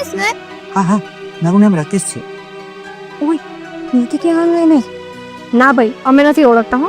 રાકેશ ને? હા હા, મારું નામ રાકેશ છે. ઓય, નથી કહેવાનું એને. ના ભાઈ, અમે નથી ઓળખતા હો.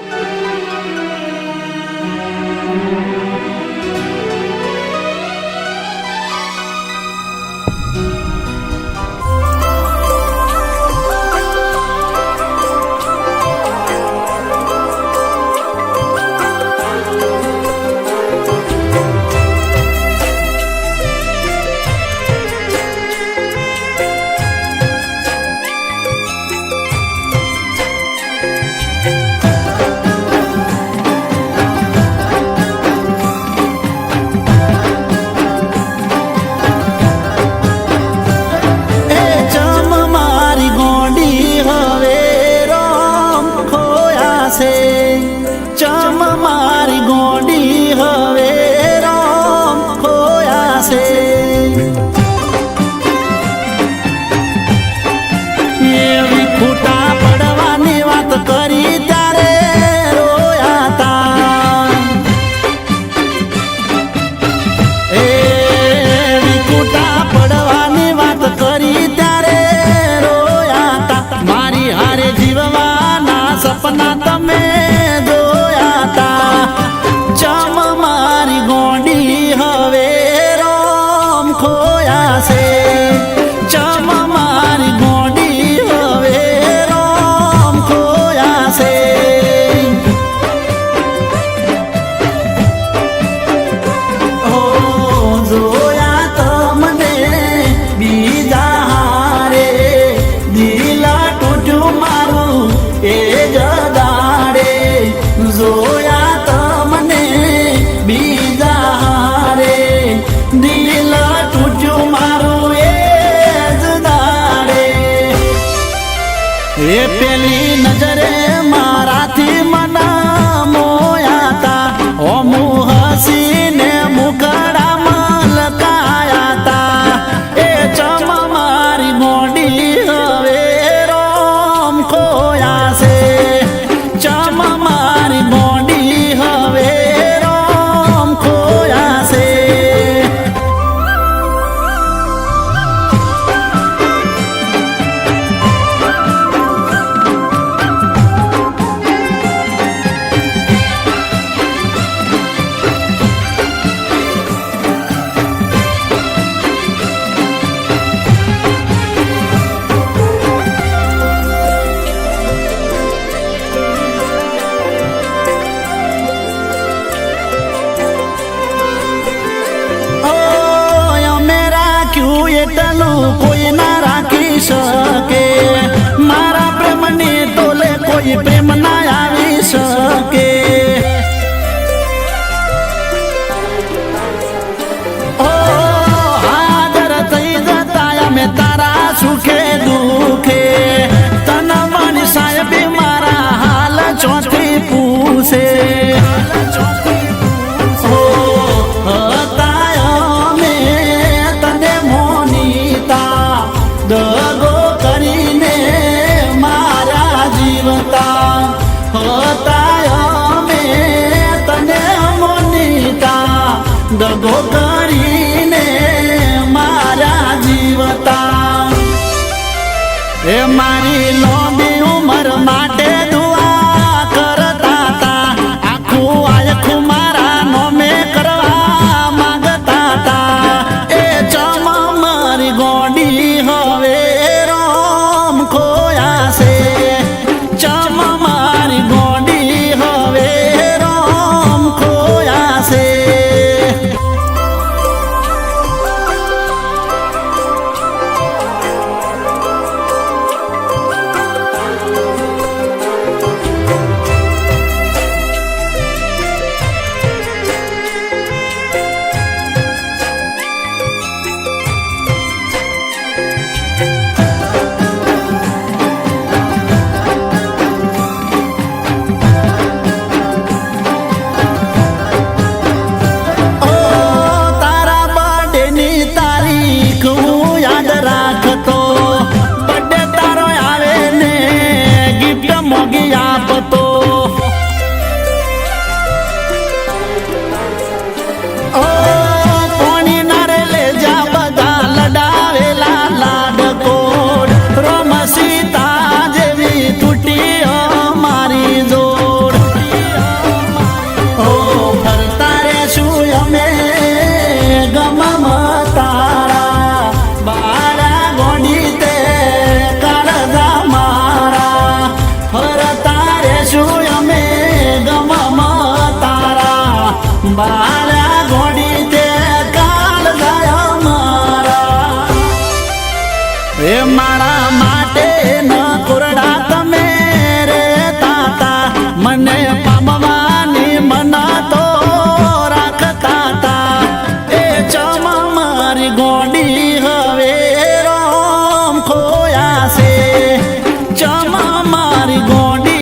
એ પેલી નજરે મારાથી મના મોયાતા ઓમુ હસીને મુખડામાં લકાયાતા એ ચમ મારી મોડી હવે રોમ ખોયા છે ચમ મારી મોડી હવે રોમ ખોયા છે કોઈ ના રાખી શકે મારા પ્રેમની તોલે કોઈ પ્રેમ ના આવી શકે ઓ હાજર થઈ જતા અમે તારા સુખે દુખે તન મન સાહેબ મારા હાલ ચોથી પૂછે દગો કરીને મારા જીવતા હતા અમે તને મોનીતા દગો કરીને મારા જીવતા એ મારી લોબી ઉંમર માટે દુઆ કરતા હતા આખું આખું મારા નોમે કરવા માંગતા હતા એ ચમ મારી ગોડી હવે રોમ ખોયા છે ચમ મારી ગોડી હવે રોમ ખોયા છે એ મારા માટે ન કોરડા તમે